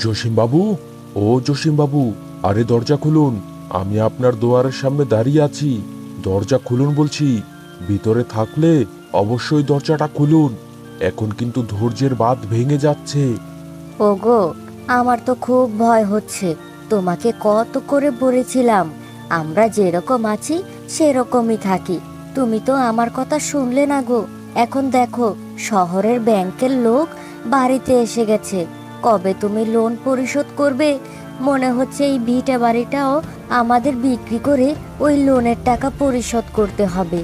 জসিম বাবু, ও জসিম বাবু, আরে দরজা খুলুন। আমি আপনার দুয়ারের সামনে দাঁড়িয়ে আছি। দরজা খুলুন বলছি। ভিতরে থাকলে অবশ্যই দরজাটা খুলুন। এখন কিন্তু ধৈর্যের বাঁধ ভেঙে যাচ্ছে। ওগো, আমার তো খুব ভয় হচ্ছে। তোমাকে কত করে বলেছিলাম আমরা যেরকম আছি সেরকমই থাকি। তুমি তো আমার কথা শুনলে না গো। এখন দেখো, শহরের ব্যাংকের লোক বাড়িতে এসে গেছে। কবে তুমি লোন পরিশোধ করবে? মনে হচ্ছে এই ভিটা বাড়িটাও আমাদের বিক্রি করে ওই লোনের টাকা পরিশোধ করতে হবে।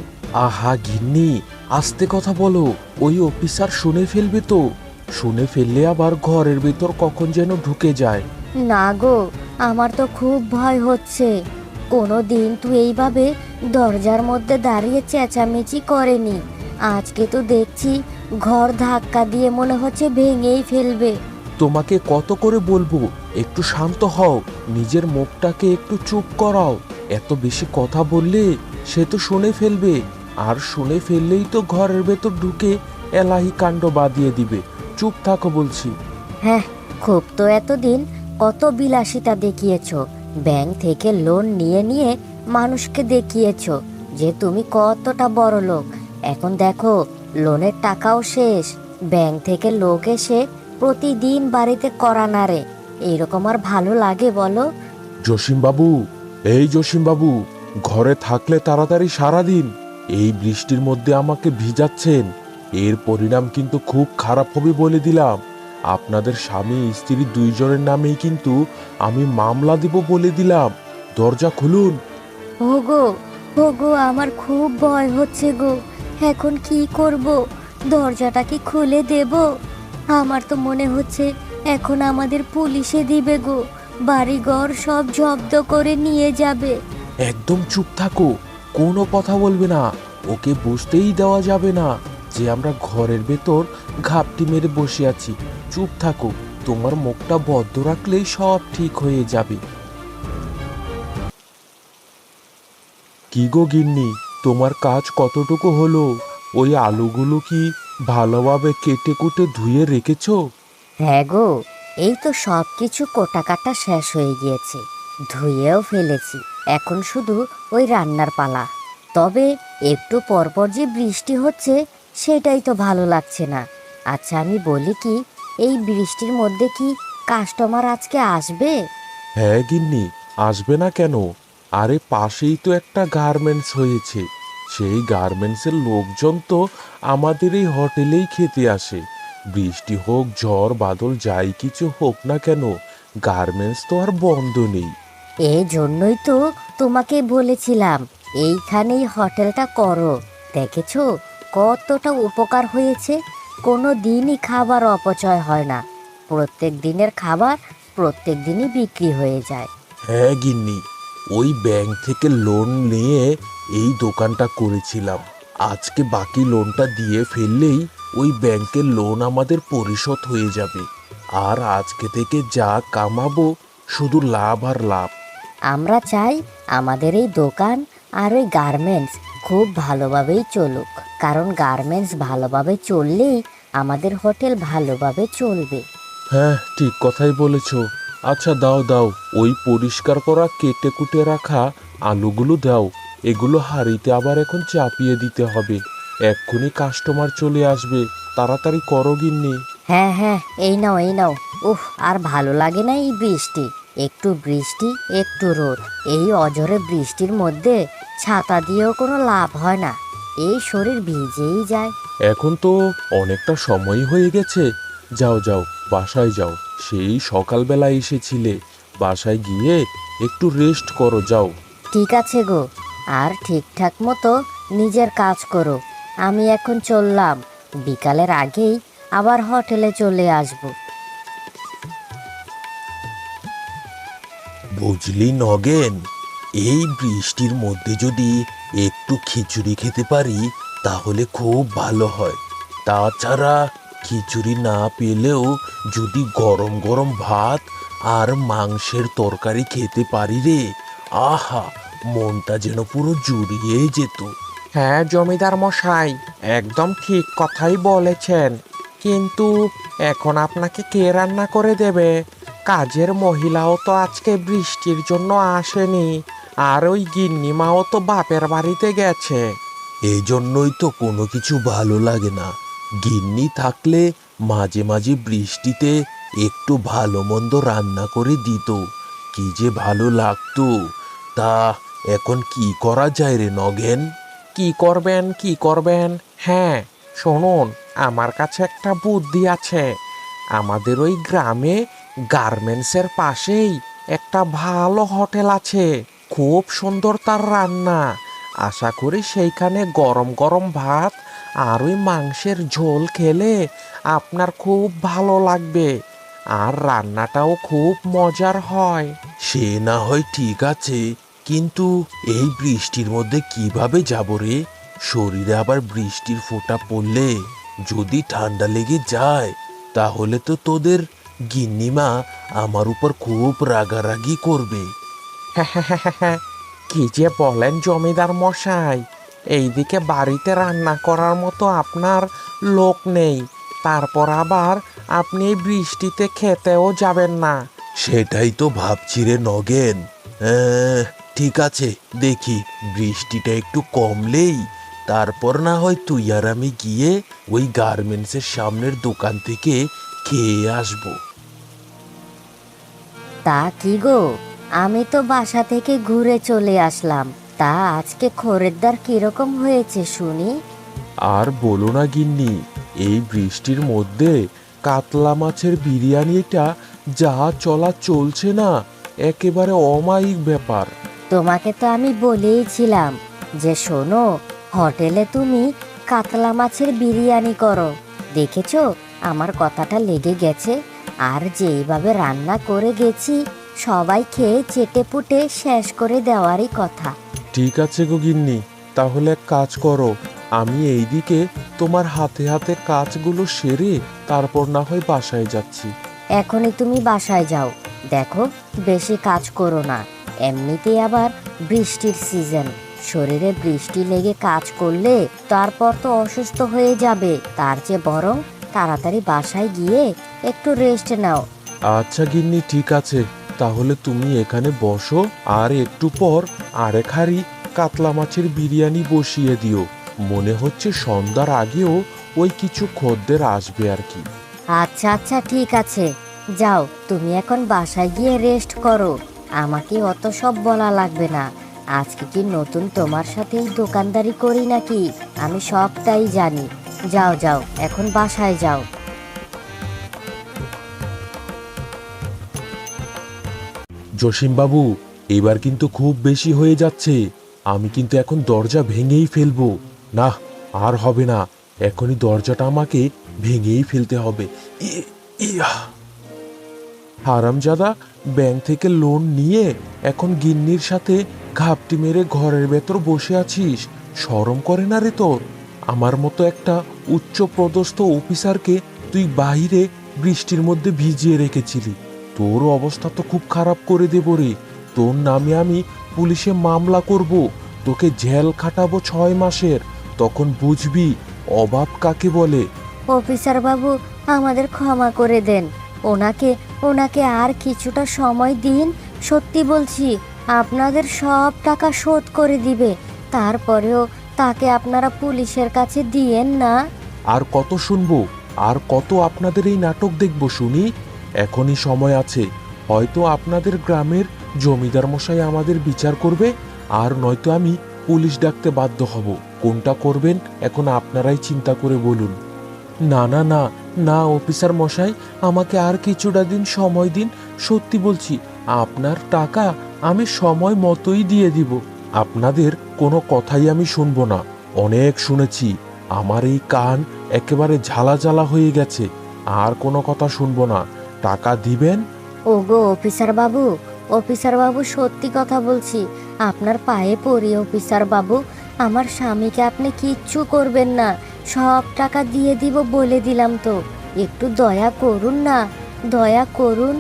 আহা গিন্নি, আস্তে কথা বলো। ওই অফিসার শুনে ফেলবে তো। শুনে ফেললে আবার ঘরের ভেতর কখন যেন ঢুকে যায়। না গো, আমার তো খুব ভয় হচ্ছে। কোনো দিন তো এইভাবে দরজার মধ্যে দাঁড়িয়ে চেঁচামেচি করেনি। আজকে তো দেখছি ঘর ধাক্কা দিয়ে মনে হচ্ছে ভেঙেই ফেলবে। তোমাকে কত করে বলবো একটু শান্ত হও, নিজের মুখটাকে একটু চুপ করাও। এত বেশি কথা বললে সে তো শুনে ফেলবে, আর শুনে ফেললেই তো ঘরের ভেতর ঢুকে এলাহি কাণ্ড বাঁধিয়ে দিবে। চুপ থাকো বলছি। হ্যাঁ, খুব তো এতদিন কত বিলাসিতা দেখিয়েছো। ব্যাংক থেকে লোন নিয়ে নিয়ে মানুষকে দেখিয়েছো যে তুমি কতটা বড় লোক। এখন দেখো, লোনের টাকাও শেষ। ব্যাংক থেকে লোক এসে প্রতিদিন বাড়িতে করা নাড়ে। এইরকম আর ভালো লাগে বলো? জসিম বাবু, এই জসিম বাবু, ঘরে থাকলে তাড়াতাড়ি সারাদিন এই বৃষ্টির মধ্যে আমাকে ভিজাচ্ছেন। এর পরিণাম কিন্তু খুব খারাপ হবে বলে দিলাম। আপনাদের স্বামী স্ত্রী দুইজনের নামেই কিন্তু আমি মামলা দিব বলে দিলাম। দরজা খুলুন। ওগো, ওগো, আমার খুব ভয় হচ্ছে গো। এখন কি করব? দরজাটা কি খুলে দেব? আমার তো মনে হচ্ছে এখন আমাদের পুলিশে দিবে গো। বাড়িঘর সব জব্দ করে নিয়ে যাবে। একদম চুপ থাকো, কোনো কথা বলবে না। ওকে বুঝতেই দেওয়া যাবে না যে আমরা ঘরের ভেতর ঘাপটি মেরে বসে আছি। চুপ থাকো, তোমার মুখটা বদ্ধ রাখলেই সব ঠিক হয়ে যাবে। কি গো গিন্নি, তোমার কাজ কতটুকু হলো? ওই আলুগুলো কি ভালোভাবে কেটে কুটে ধুয়ে রেখেছো? হ্যাঁ গো, এই তো সব কিছু কোটাকাটা শেষ হয়ে গিয়েছে। ধুয়েও ফেলেছি। এখন শুধু ওই রান্নার পালা। তবে একটু পরপর যে বৃষ্টি হচ্ছে সেটাই তো ভালো লাগছে না। আচ্ছা, আমি বলি কি, এই বৃষ্টির মধ্যে কি কাস্টমার আজকে আসবে? হ্যাঁ গিন্নি, আসবে না কেন? আরে পাশেই তো একটা গার্মেন্টস হয়েছে। সেই গার্মেন্টসের লোকজন তো আমাদের এই হোটেলেই খেতে আসে। বৃষ্টি হোক, ঝড় বাদল, যাই কিছু হোক না কেন, গার্মেন্টস তো আর বন্ধ নেই। এই জন্যই তো তোমাকে বলেছিলাম এইখানেই হোটেলটা করো। দেখেছো কতটা উপকার হয়েছে? কোনো দিনই খাবার অপচয় হয় না। প্রত্যেক দিনের খাবার প্রত্যেক দিনই বিক্রি হয়ে যায়। হ্যাঁ গিন্নি, ওই ব্যাংক থেকে লোন নিয়ে এই দোকানটা করেছিলাম। আজকে বাকি লোনটা দিয়ে ফেললেই ওই ব্যাংকের লোন আমাদের পরিশোধ হয়ে যাবে। আর আজকে থেকে যা কামাবো শুধু লাভ আর লাভ। আমরা চাই আমাদের এই দোকান আর ওই গার্মেন্টস খুব ভালোভাবেই চলুক। কারণ গার্মেন্টস ভালোভাবে চললেই আমাদের হোটেল ভালোভাবে চলবে। হ্যাঁ, ঠিক কথাই বলেছো। আচ্ছা দাও দাও, ওই পরিষ্কার করা কেটে কুটে রাখা আলুগুলো দাও। এগুলো হাঁড়িতে আবার এখন চাপিয়ে দিতে হবে। এক্ষুনি কাস্টমার চলে আসবে। তাড়াতাড়ি করো গিন্নি। হ্যাঁ হ্যাঁ, এই নাও এই নাও। উফ, আর ভালো লাগে না এই বৃষ্টি। একটু বৃষ্টি একটু রোদ, এই অঝরে বৃষ্টির মধ্যে ছাতা দিয়েও কোনো লাভ হয় না। এই শরীর ভিজেই যায়। এখন তো অনেকটা সময় হয়ে গেছে। যাও যাও, বাসায় যাও। সেই সকালবেলা এসেছিলে, বাসায় গিয়ে একটু রেস্ট করো যাও। ঠিক আছে গো, আর ঠিকঠাক মতো নিজের কাজ করো। আমি এখন চললাম। বিকালের আগেই আবার হোটেলে চলে আসবো। বুঝলি নগেন, এই বৃষ্টির মধ্যে যদি একটু খিচুড়ি খেতে পারি তাহলে খুব ভালো হয়। তাছাড়া খিচুড়ি না পেলেও যদি গরম গরম ভাত আর মাংসের তরকারি খেতে পারি রে, আহা, মনটা যেন পুরো জুড়িয়ে যেত। হ্যাঁ জমিদার মশাই, একদম ঠিক কথাই বলেছেন। কিন্তু এখন আপনাকে কে রান্না করে দেবে? কাজের মহিলাও তো আজকে বৃষ্টির জন্য আসেনি, আর ওই গিন্নিমাও তো বাপের বাড়িতে গেছে। এই জন্যই তো কোনো কিছু ভালো লাগে না। গিন্নি থাকলে মাঝে মাঝে বৃষ্টিতে একটু ভালো মন্দ রান্না করে দিত, কি যে ভালো লাগতো। তা এখন কি করা যায় রে নগেন? কি করবেন? হ্যাঁ, শুনুন, আমার কাছে একটা বুদ্ধি আছে। আমাদের ওই গ্রামে গার্মেন্টসের পাশেই একটা ভালো হোটেল আছে, খুব সুন্দর তার রান্না। আশা করি সেইখানে গরম গরম ভাত আর ওই মাংসের ঝোল খেলে আপনার খুব ভালো লাগবে, আর রান্নাটাও খুব মজার হয়। সে না হয় ঠিক আছে, কিন্তু এই বৃষ্টির মধ্যে কিভাবে যাব রে? শরীরে আবার বৃষ্টির ফোঁটা পড়লে যদি ঠান্ডা লেগে যায়, তাহলে তো তোদের গিন্নিমা আমার উপর খুব রাগারাগি করবে। কি যে বলেন জমিদার মশাই, এইদিকে বাড়িতে রান্না করার মতো আপনার লোক নেই, তারপর আবার আপনি এই বৃষ্টিতে খেতেও যাবেন না। সেটাই তো ভাবছি রে নগেন। ঠিক আছে, দেখি বৃষ্টিটা একটু কমলেই তারপর না হয় তুই আর আমি গিয়ে ওই গার্মেন্টসের সামনের দোকান থেকে খেয়ে আসবো। তা কি গো, আমি তো বাসা থেকে ঘুরে চলে আসলাম। তা আজকে খরিদ্দার কিরকম হয়েছে শুনি? আর বলো না গিন্নি, এই বৃষ্টির মধ্যে কাতলা মাছের বিরিয়ানিটা যা চলা চলছে না, একেবারে অমায়িক ব্যাপার। তোমাকে তো আমি বলেইছিলাম যে শোনো, হোটেলে তুমি কাতলা মাছের বিরিয়ানি করো। দেখেছো, আমার কথাটা লেগে গেছে। আর যেইভাবে রান্না করে গেছি, সবাই খেয়ে চেটেপুটে শেষ করে দেওয়ারই কথা। ঠিক আছে গো গিন্নি, তাহলে এক কাজ করো, আমি এইদিকে তোমার হাতে হাতে কাজগুলো সেরে তারপর না হয় বাসায় যাচ্ছি। এখনই তুমি বাসায় যাও, দেখো বেশি কাজ করো না। এমনিতেই আবার বৃষ্টির সিজন, শরীরে বৃষ্টি লেগে কাজ করলে তারপর তো অসুস্থ হয়ে যাবে। তার চেয়ে বরং তাড়াতাড়ি বাসায় গিয়ে একটু রেস্ট নাও। আচ্ছা গিন্নি, ঠিক আছে, তাহলে তুমি এখানে বসো, আর একটু পর আরেক হাঁড়ি কাতলা মাছের বিরিয়ানি বসিয়ে দিও। মনে হচ্ছে সন্ধ্যার আগেও ওই কিছু খদ্দের আসবে আর কি। আচ্ছা আচ্ছা, ঠিক আছে, যাও তুমি এখন বাসায় গিয়ে রেস্ট করো। আমাকে অত সব বলা লাগবে না। আজকে কি নতুন তোমার সাথে দোকানদারি করি নাকি? আমি সবটাই জানি। যাও যাও, এখন বাসায় যাও। জসিম বাবু, এবার কিন্তু খুব বেশি হয়ে যাচ্ছে। আমি কিন্তু এখন দরজা ভেঙেই ফেলবো। না, আর হবে না, এখনই দরজাটা আমাকে ভেঙেই ফেলতে হবে। ইয়া! হারামজাদা, ব্যাংক থেকে লোন নিয়ে এখন গিন্নির সাথে ঘাপটি মেরে ঘরের ভেতর বসে আছিস, শরম করে না রে তোর? আমার মতো একটা উচ্চ পদস্থ অফিসারকে তুই বাইরে বৃষ্টির মধ্যে ভিজিয়ে রেখেছিলি। তোর অবস্থা তো খুব খারাপ করে দেব রে। তোর নামে আমি পুলিশে মামলা করব, তোকে জেল খাটাবো 6 মাসের। তখন বুঝবি অভাব কাকে বলে। অফিসার বাবু, আমাদের ক্ষমা করে দেন। ওনাকে ওনাকে আর কিছুটা সময় দিন। সত্যি বলছি, আপনাদের সব টাকা শোধ করে দিবে। তারপরেও তাকে আপনারা পুলিশের কাছে দিয়েন না। আর কত শুনবো? আর কত আপনাদের এই নাটক দেখবো শুনি? এখনই সময় আছে। হয়তো আপনাদের গ্রামের জমিদার মশাই আমাদের বিচার করবে, আর নয়তো আমি পুলিশ ডাকতে বাধ্য হব। কোনটা করবেন এখন আপনারাই চিন্তা করে বলুন। না না না না, অফিসার মশাই, আমাকে আর কিছুটা দিন সময় দিন। সত্যি বলছি, আপনার টাকা আমি সময় মতোই দিয়ে দিব। আপনাদের কোনো কথাই আমি শুনবো না। অনেক শুনেছি, আমার এই কান একেবারে ঝালা ঝালা হয়ে গেছে। আর কোনো কথা শুনবো না। টাকা দিবেন? ওগো অফিসার বাবু, অফিসার বাবু, সত্যি কথা বলছি, আপনার পায়ে পড়ি অফিসার বাবু। আমার স্বামীকে আপনি কিচ্ছু করবেন না, সব টাকা দিয়ে দিব বলে দিলাম তো। একটু দয়া করুন না, দয়া করুন।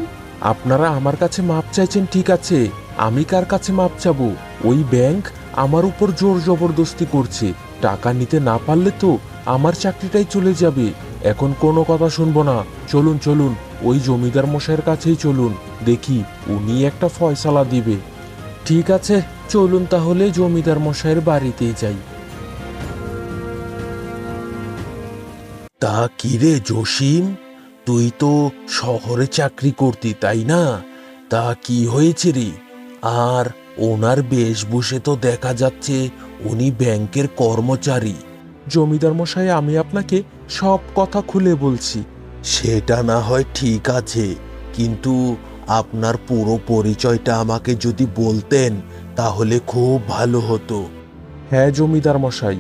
আপনারা আমার কাছে মাপ চাইছেন, ঠিক আছে। আমি কার কাছে মাপ চাবো? ওই ব্যাংক আমার উপর জোর জবরদস্তি করছে। টাকা নিতে না পারলে তো আমার চাকরিটাই চলে যাবে। এখন কোনো কথা শুনবো না। চলুন চলুন, ওই জমিদার মশাইয়ের কাছেই চলুন, দেখি উনি একটা ফয়সালা দিবে। ঠিক আছে, চলুন তাহলে জমিদার মশাইয়ের বাড়িতেই যাই। তা কিরে জসিম, তুই তো শহরে চাকরি করতি তাই না? তা কি হয়েছে রে? আর ওনার বেশভূষে তো দেখা যাচ্ছে উনি ব্যাংকের কর্মচারী। জমিদার মশাই, আমি আপনাকে সব কথা খুলে বলছি। সেটা না হয় ঠিক আছে, কিন্তু আপনার পুরো পরিচয়টা আমাকে যদি বলতেন তাহলে খুব ভালো হতো। হ্যাঁ জমিদার মশাই,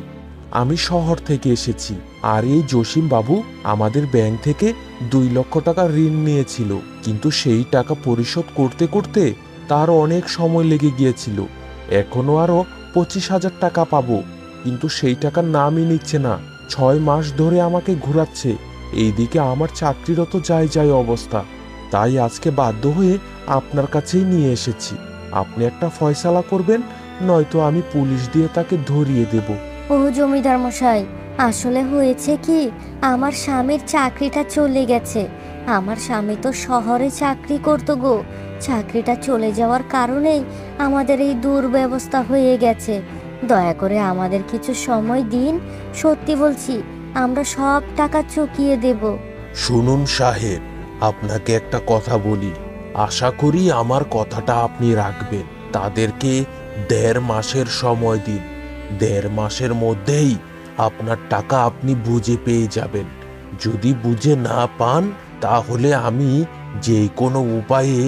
আমি শহর থেকে এসেছি। আর এই জসিম বাবু আমাদের ব্যাংক থেকে 2 লক্ষ টাকা ঋণ নিয়েছিল, কিন্তু সেই টাকা পরিশোধ করতে করতে তার অনেক সময় লেগে গিয়েছিল। এখনো আরো 25,000 টাকা পাবো, কিন্তু সেই টাকার নামই নিচ্ছে না। 6 মাস ধরে আমাকে ঘোরাচ্ছে। এইদিকে আমার চাকরিরত যায় যায় অবস্থা। তাই আজকে বাধ্য হয়ে আপনার কাছেই নিয়ে এসেছি। আপনি একটা ফয়সালা করবেন, নয়তো আমি পুলিশ দিয়ে তাকে ধরিয়ে দেব। ও জমিদার মশাই, আসলে হয়েছে কি, আমার স্বামীর চাকরিটা চলে গেছে। আমার স্বামী তো শহরে চাকরি করতো গো। চাকরিটা চলে যাওয়ার কারণেই আমাদের এই দুর্ব্যবস্থা হয়ে গেছে। দয়া করে আমাদের কিছু সময় দিন, সত্যি বলছি, আমরা সব টাকা চুকিয়ে দেব। শুনুন সাহেব, আপনাকে একটা কথা বলি, আশা করি আমার কথাটা আপনি রাখবেন। তাদেরকে 1.5 মাসের সময় দিন। 1.5 মাসের মধ্যেই আপনার টাকা আপনি বুঝে পেয়ে যাবেন। যদি বুঝে না পান তাহলে আমি যে কোনো উপায়ে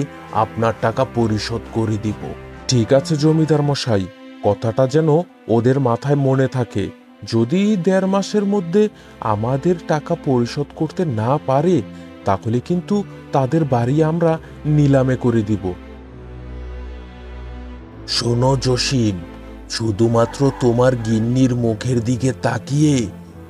আপনার টাকা পরিশোধ করে দিব। ঠিক আছে জমিদার মশাই, কথাটা যেন ওদের মাথায় মনে থাকে। যদি 1.5 মাসের মধ্যে আমাদের টাকা পরিশোধ করতে না পারে তাহলে কিন্তু তাদের বাড়ি আমরা নিলামে করে দিব। শোনো জসিম, শুধুমাত্র তোমার গিন্নির মুখের দিকে তাকিয়ে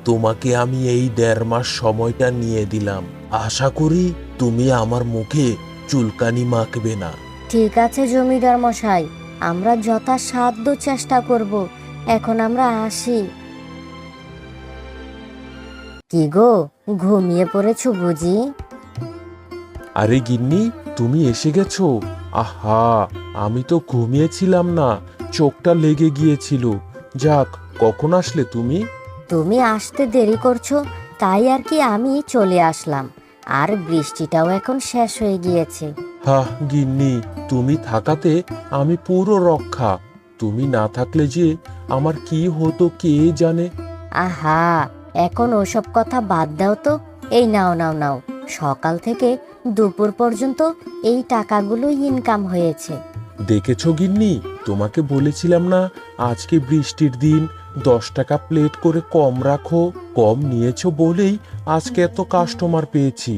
তোমাকে আমি এই 1.5 মাস সময়টা নিয়ে দিলাম। আশা করি তুমি আমার মুখে চুলকানি মাখবে না। ঠিক আছে জমিদার মশাই, আমরা যথাসাধ্য চেষ্টা করব। এখন আমরা আসি। কি গো, ঘুমিয়ে পড়েছো বুঝি? আরে গিন্নি, তুমি এসে গেছো? আহা, আমি তো ঘুমিয়েছিলাম না, চোখটা লেগে গিয়েছিল। যাক, কখন আসলে তুমি? তুমি আসতে দেরি করছো, তাই আর কি আমি চলে আসলাম। আর বৃষ্টিটাও এখন শেষ হয়ে গিয়েছে। হাহ গিন্নি, তুমি থাকাতে আমি পুরো রক্ষা। তুমি না থাকলে যে আমার কি হতো কে জানে। আহা, এখন ওসব কথা বাদ দাও তো। এই নাও নাও নাও, সকাল থেকে দুপুর পর্যন্ত এই টাকাগুলো ইনকাম হয়েছে। দেখেছো গিন্নি, তোমাকে বলেছিলাম না আজকে বৃষ্টির দিন 10 টাকা প্লেট করে কম রাখো। কম নিয়েছো বলেই আজকে এত কাস্টমার পেয়েছি,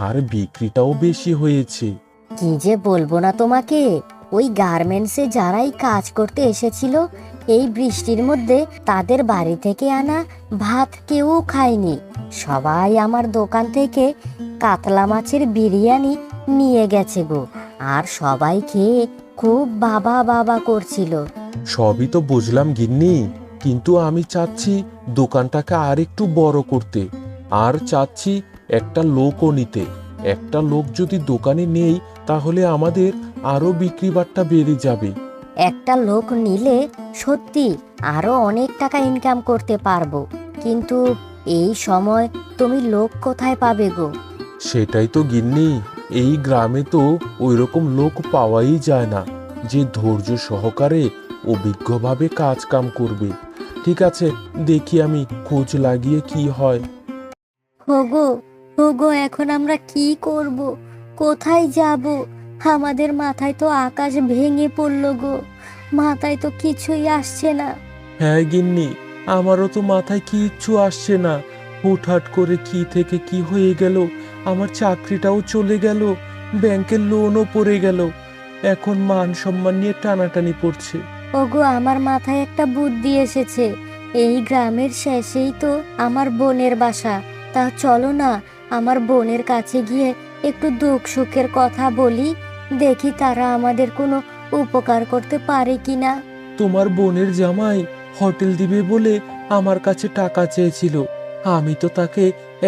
আর বিক্রিটাও বেশি হয়েছে। কি যে বলবো না তোমাকে, ওই গার্মেন্টসে যারাই কাজ করতে এসেছিল এই বৃষ্টির মধ্যে, তাদের বাড়ি থেকে আনা ভাত কেউ খায়নি। সবাই আমার দোকান থেকে কাতলা মাছের বিরিয়ানি নিয়ে গেছে গো। আর সবাই খেয়ে খুব বাবা বাবা করছিল। সবই তো বুঝলাম গিন্নি, কিন্তু আমি চাচ্ছি দোকানটাকে আর একটু বড় করতে। আর চাচ্ছি একটা লোকও নিতে। একটা লোক যদি দোকানে নেই তাহলে আমাদের আরো বিক্রি বাট্টা বেড়ে যাবে। একটা লোক নিলে সত্যি আরো অনেক টাকা ইনকাম করতে পারবো, কিন্তু এই সময় তুমি লোক কোথায় পাবে গো? সেটাই তো গিন্নি, এই গ্রামে তো ওইরকম লোক পাওয়াই যায় না যে ধৈর্য সহকারে অভিজ্ঞভাবে কাজ কাম করবে। ঠিক আছে, দেখি আমি খোঁজ লাগিয়ে কি হয়। হোগো, হোগো, এখন আমরা কি করব? কোথায় যাব? আমাদের মাথায় তো আকাশ ভেঙে পড়লো গো। মাথায় তো কিছুই আসছে না। হ্যাঁ গিন্নি, আমারও তো মাথায় কিচ্ছু আসছে না। হুটহাট করে কি থেকে কি হয়ে গেল, আমার চাকরিটাও চলে গেল, ব্যাংকের লোনও পড়ে গেল। এখন মান সম্মান নিয়ে টানাটানি পড়ছে। ওগো, আমার মাথায় একটা বুদ্ধি এসেছে। এই গ্রামের শেষেই তো আমার বোনের বাসা। তা চলো না, আমার বোনের কাছে গিয়ে একটু দুঃখ সুখের কথা বলি, দেখি তারা আমাদের কোনো উপকার করতে পারে কিনা। তোমার বোনের জামাই হোটেল দিবে বলে আমার কাছে টাকা চেয়েছিল। আমি তো তাকে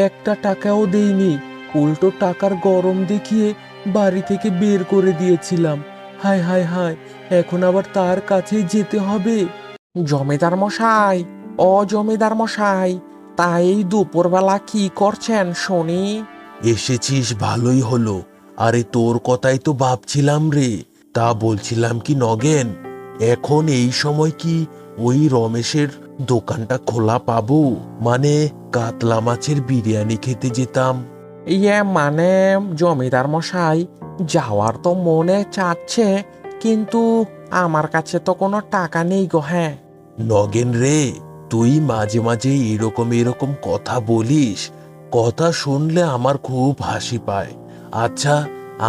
একটা টাকাও দেইনি, উল্টো টাকার গরম দেখিয়ে বাড়ি থেকে বের করে দিয়েছিলাম। হায় হায় হায়, এখন আবার তার কাছেই যেতে হবে। জমিদার মশাই, ও জমিদার মশাই, তাই এই দুপুরবেলা কি করছেন শুনি? এসেছিস ভালোই হলো। আরে তোর কথাই তো ভাবছিলাম রে। তা বলছিলাম কি নগেন, এখন এই সময় কি ওই রমেশের দোকানটা খোলা পাবো? মানে কাতলা মাছের বিরিয়ানি খেতে যেতাম। মানে জমিদার মশাই, যাওয়ার তো মনে চাচ্ছে, কিন্তু আমার কাছে তো কোনো টাকা নেই গো। হ্যাঁ নগেন রে, তুই মাঝে মাঝে এরকম এরকম কথা বলিস, কথা শুনলে আমার খুব হাসি পায়। আচ্ছা,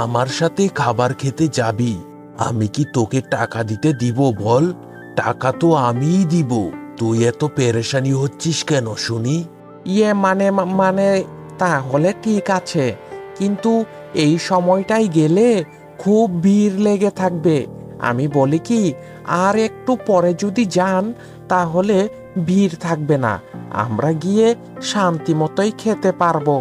আমার সাথে খাবার খেতে যাবি? আমি কি তোকে টাকা দিতে দিব বল? টাকা তো আমিই দিব। তুই এত পেরেশানি হচ্ছিস কেন শুনি? মানে তাহলে ঠিক আছে, কিন্তু এই সময়টাই গেলে খুব ভিড় লেগে থাকবে। আমি বলি কি, আর একটু পরে যদি যান তাহলে ভিড় থাকবে না, আমরা গিয়ে শান্তি মতোই খেতে পারবো।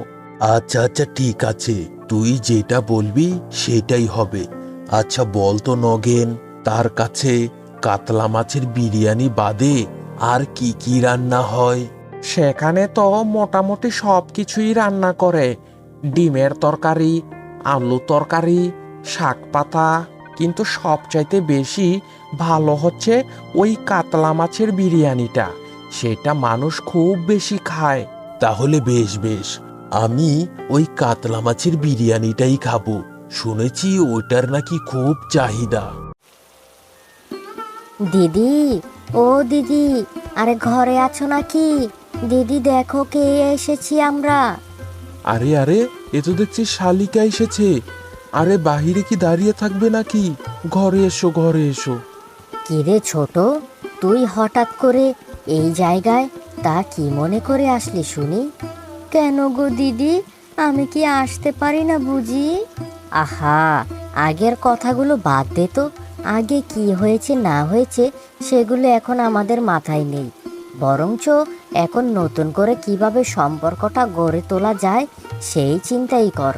আচ্ছা আচ্ছা, ঠিক আছে, তুই যেটা বলবি সেটাই হবে। আচ্ছা বল তো নগেন, তার কাছে কাতলা মাছের বিরিয়ানি বাদে আর কি কি রান্না হয়? সেখানে তো মোটামুটি সব কিছুই রান্না করে, ডিমের তরকারি, আলু তরকারি, শাক পাতা, কিন্তু সবচাইতে বেশি ভালো হচ্ছে ওই কাতলা মাছের বিরিয়ানিটা, সেটা মানুষ খুব বেশি খায়। তাহলে বেশ বেশ, আমি ওই কাতলা মাছের বিরিয়ানিটাই খাবো। শুনেছি ওটার নাকি খুব চাহিদা। দিদি, ও দিদি, আরে ঘরে আছো নাকি? দিদি দেখো কে এসেছি আমরা। আরে আরে, এ তো দেখছি শালিকা এসেছে। আরে বাহিরে কি দাঁড়িয়ে থাকবে নাকি? ঘরে এসো, ঘরে এসো। কিরে ছোট, তুই হঠাৎ করে এই জায়গায়, তা কি মনে করে আসলি শুনি? কেন গো দিদি, আমি কি আসতে পারি না বুঝি? আহা, আগের কথাগুলো বাদ দে তো। আগে কি হয়েছে না হয়েছে সেগুলো এখন আমাদের মাথায় নেই, বরঞ্চ এখন নতুন করে কিভাবে সম্পর্কটা গড়ে তোলা যায় সেই চিন্তাই কর।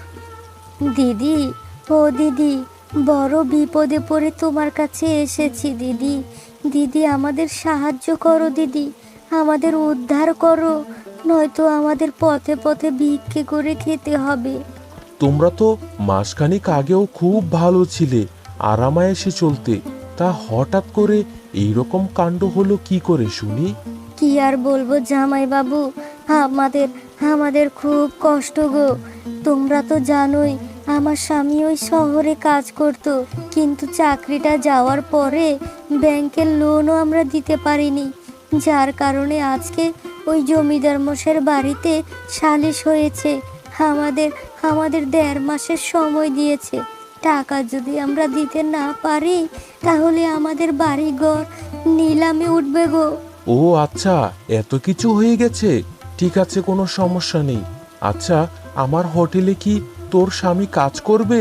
দিদি, ও দিদি, বড় বিপদে পড়ে তোমার কাছে এসেছি দিদি। দিদি আমাদের সাহায্য করো দিদি, আমাদের উদ্ধার করো, নয়তো আমাদের পথে পথে ভিক্ষে করে খেতে হবে। তোমরা তো মাসখানেক আগেও খুব ভালো ছিলে, আরামায়েসে চলতে, তা হঠাৎ করে এইরকম কাণ্ড হলো কি করে শুনি? কি আর বলবো জামাই বাবু, আমাদের আমাদের খুব কষ্ট গো। তোমরা তো জানোই আমার স্বামী ওই শহরে কাজ করত, কিন্তু চাকরিটা যাওয়ার পরে ব্যাংকের লোনও আমরা দিতে পারিনি, যার কারণে আজকে ওই জমিদার মশাইয়ের বাড়িতে সালিশ হয়েছে। আমাদের আমাদের 1.5 মাসের সময় দিয়েছে। টাকা যদি আমরা দিতে না পারি তাহলে আমাদের বাড়িঘর নিলামে উঠবে গো। ও আচ্ছা, এত কিছু হয়ে গেছে। ঠিক আছে, কোনো সমস্যা নেই। আচ্ছা, আমার হোটেলে কি তোর স্বামী কাজ করবে?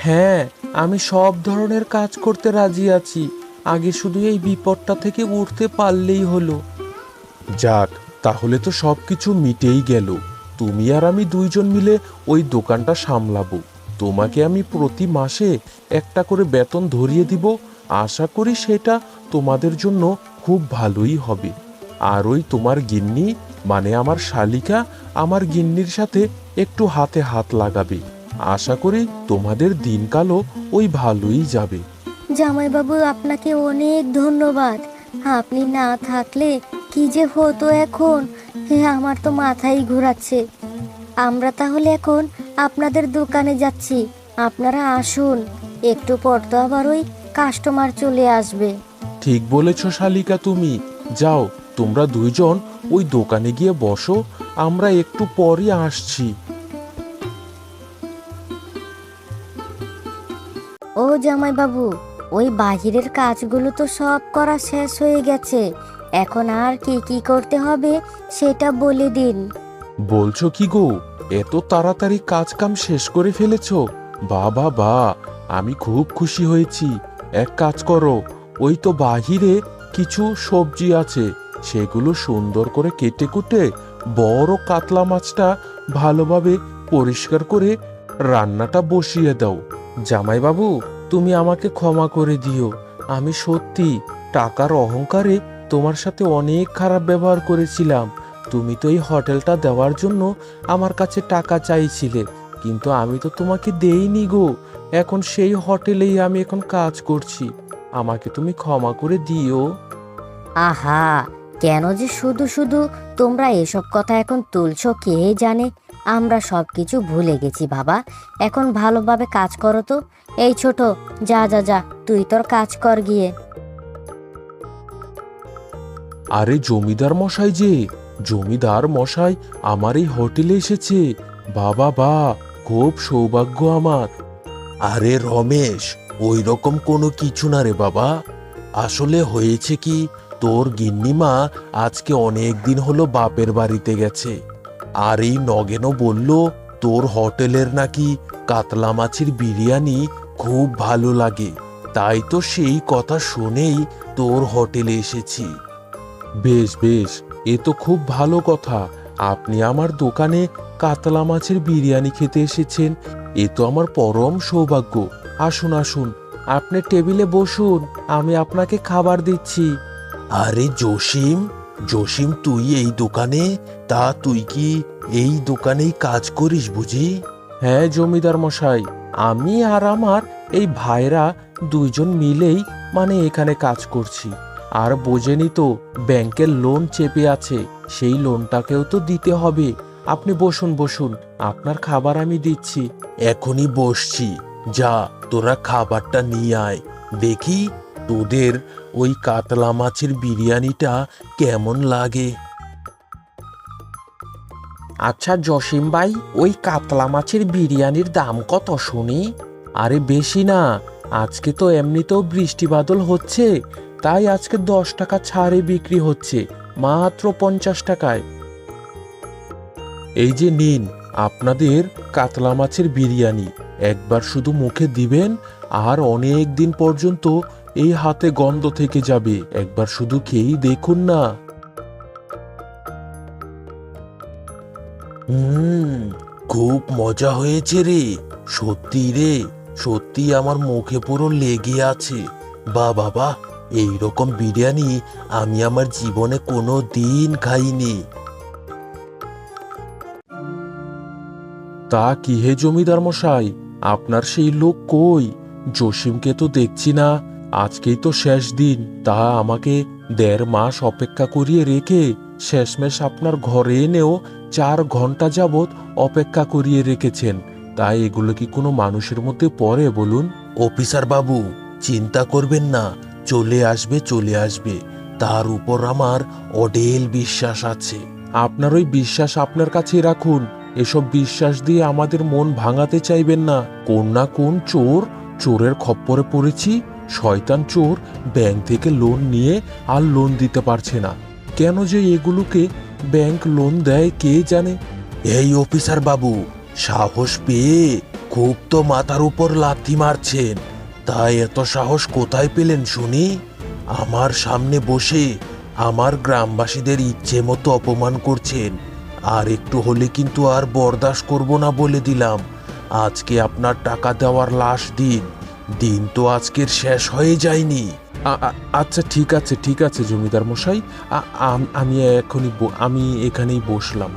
হ্যাঁ, আমি সব ধরনের কাজ করতে রাজি আছি, আগে শুধু এই বিপদটা থেকে উঠতে পারলেই হলো। যাক, তাহলে তো সব কিছু মিটেই গেল। তুমি আর আমি দুইজন মিলে ওই দোকানটা সামলাবো। তোমাকে আমি প্রতি মাসে একটা করে বেতন ধরিয়ে দিব। আশা করি সেটা তোমাদের জন্য খুব ভালোই হবে। আর ওই তোমার গিন্নি, মানে আমার শালিকা, আমার গিন্নির সাথে একটু হাতে হাত লাগাবে। আশা করি তোমাদের দিনকালও ওই ভালোই যাবে। জামাইবাবু, আপনাকে অনেক ধন্যবাদ। আপনি না থাকলে কি যে হতো এখন, আমার তো মাথাই ঘোরাচ্ছে। আমরা তাহলে এখন আপনাদের দোকানে যাচ্ছি, আপনারা আসুন। একটু পর তো আবার ওই কাস্টমার চলে আসবে। ঠিক বলেছ শালিকা তুমি। যাও, তোমরা দুইজন ওই দোকানে গিয়ে বসো, আমরা একটু পরই আসছি। ও জামাইবাবু, ওই বাহিরের কাজগুলো তো সব করা শেষ হয়ে গেছে, এখন আর কি কি করতে হবে সেটা বলে দিন। বলছো কি গো, এত তাড়াতাড়ি কাজ কাম শেষ করে ফেলেছো? বাবা বা, আমি খুব খুশি হয়েছি। এক কাজ করো, ওই তো বাহিরে কিছু সবজি আছে, সেগুলো সুন্দর করে কেটে কুটে বড় কাতলা মাছটা ভালোভাবে পরিষ্কার করে রান্নাটা বসিয়ে দাও। জামাইবাবু, তুমি আমাকে ক্ষমা করে দিও। আমি সত্যি টাকার অহংকারে তোমার সাথে অনেক খারাপ ব্যবহার করেছিলাম। তুমি তো এই হোটেলটা দেওয়ার জন্য আমার কাছে টাকা চাইছিলে, কিন্তু আমি তো তোমাকে দেইনি গো। এখন সেই হোটেলেই আমি এখন কাজ করছি। আমাকে তুমি ক্ষমা করে দিও। আহা, কেন যে শুধু শুধু তোমরা এসব কথা এখন তুলছো কে জানে। আমরা সব কিছু ভুলে গেছি বাবা। এখন ভালোভাবে কাজ করো তো। এই ছোট, যা যা যা, তুই তোর কাজ কর গিয়ে। আরে জমিদার মশাই যে, জমিদার মশাই আমার এই হোটেলে এসেছে। বাবা বা, খুব সৌভাগ্য আমার। আরে রমেশ, ওই রকম কোনো কিছু না রে বাবা। আসলে হয়েছে কি, তোর গিন্নিমা আজকে অনেক দিন হলো বাপের বাড়িতে গেছে। আর এই নগেনও বলল তোর হোটেলের নাকি কাতলা মাছের বিরিয়ানি খুব ভালো লাগে। তাই তো সেই কথা শুনেই তোর হোটেলে এসেছি। বেশ বেশ, এ তো খুব ভালো কথা। আপনি আমার দোকানে কাতলা মাছের বিরিয়ানি খেতে এসেছেন, এ তো আমার পরম সৌভাগ্য। আসুন আসুন, আপনি টেবিলে বসুন, আমি আপনাকে খাবার দিচ্ছি। আরে জসিম, জসিম তুই এই দোকানে? তা তুই কি এই দোকানেই কাজ করিস বুঝি? হ্যাঁ জমিদার মশাই, আমি আর আমার এই ভাইরা দুইজন মিলেই এখানে কাজ করছি। আর বোঝেনি তো, ব্যাংকের লোন চেপে আছে, সেই লোনটাকেও তো দিতে হবে। আপনি বসুন বসুন, আপনার খাবার আমি দিচ্ছি। এখনই বসছি, যা তোরা খাবারটা নিয়ে আয়। দেখি তোদের ওই কাতলা মাছের বিরিয়ানিটা কেমন লাগে। আচ্ছা জসিম ভাই, ওই কাতলা মাছের বিরিয়ানির দাম কত শুনি? আরে বেশি না, আজকে তো এমনিতেও বৃষ্টি বাদল হচ্ছে, তাই আজকে 10 টাকা ছাড়ে বিক্রি হচ্ছে, মাত্র 50 টাকায়। এই যে নিন আপনাদের কাতলা মাছের বিরিয়ানি। একবার শুধু মুখে দিবেন, আর অনেক দিন পর্যন্ত এই হাতে গন্ধ থেকে যাবে। একবার শুধু খেয়েই দেখুন না। খুব মজা হয়েছে রে। সত্যি রে, সত্যি আমার মুখে পুরো লেগে আছে। বা বাবা, এইরকম বিরিয়ানি আমি আমার জীবনে কোনো দিন খাইনি। তা কি হে জমিদার মশাই, আপনার সেই লোক কই? জসিমকে তো দেখছি না। আজকেই তো শেষ দিন, তা আমাকে 1.5 মাস অপেক্ষা করিয়ে রেখে শেষমেশ আপনার ঘরে এনেও 4 ঘন্টা যাবৎ অপেক্ষা করিয়ে রেখেছেন। তাই এগুলো কি কোনো মানুষের মধ্যে পড়ে বলুন? অফিসার বাবু, চিন্তা করবেন না, চলে আসবে চলে আসবে। তার উপর আমার অঢেল বিশ্বাস আছে। আপনার ওই বিশ্বাস আপনার কাছেই রাখুন। এসব বিশ্বাস দিয়ে আমাদের মন ভাঙাতে চাইবেন না। কোন না কোন চোরের খপ্পরে পড়েছি। শয়তান চোর ব্যাংক থেকে লোন নিয়ে আর লোন দিতে পারছে না। কেন যে এগুলোকে ব্যাংক লোন দেয় কে জানে। এই অফিসার বাবু, সাহস পেয়ে খুব তো মাথার উপর লাথি মারছেন। তাই এত সাহস কোথায় পেলেন শুনি? আমার সামনে বসে আমার গ্রামবাসীদের ইচ্ছে মতো অপমান করছেন। আর একটু হলে কিন্তু আর বরদাস্ত করব না বলে দিলাম। আজকে আপনার টাকা দেওয়ার লাস্ট দিন। দিন তো আজকের শেষ হয়ে যায়নি। আচ্ছা ঠিক আছে ঠিক আছে জমিদার মশাই, আমি এখানেই বসলাম।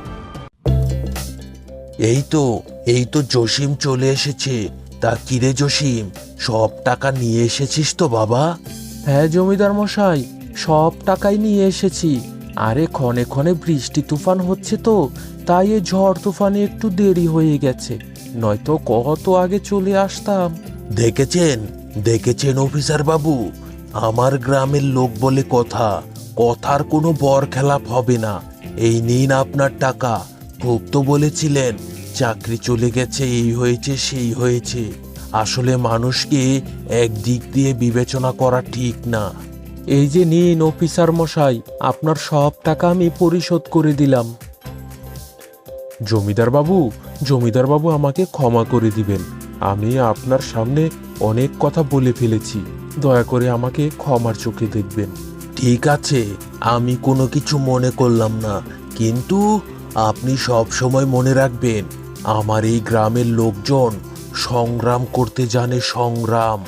এই তো জসিম চলে এসেছে। তা কিরে জসিম, সব টাকা নিয়ে এসেছিস তো বাবা? হ্যাঁ জমিদার মশাই, সব টাকাই নিয়ে এসেছি। আরে ক্ষণে ক্ষণে বৃষ্টি তুফান হচ্ছে তো, তাই এই ঝড় তুফানে একটু দেরি হয়ে গেছে, নয়তো কত আগে চলে আসতাম। দেখেছেন দেখেছেন অফিসার বাবু, আমার গ্রামের লোক বলে কথা, কথার কোনো বরখেলাপ হবে না। এই নিন আপনার টাকা। খুব তো বলেছিলেন চাকরি চলে গেছে, এই হয়েছে সেই হয়েছে। আসলে মানুষকে একদিক দিয়ে বিবেচনা করা ঠিক না। এই যে নিন অফিসার মশাই, আপনার সব টাকা আমি পরিশোধ করে দিলাম। জমিদার বাবু আমাকে ক্ষমা করে দিবেন। আমি আপনার সামনে অনেক কথা বলে ফেলেছি, দয়া করে আমাকে ক্ষমার চোখে দেখবেন। ঠিক আছে, আমি কোনো কিছু মনে করলাম না, কিন্তু আপনি সব সময় মনে রাখবেন, আমার এই গ্রামের লোকজন সংগ্রাম করতে জানে, সংগ্রাম।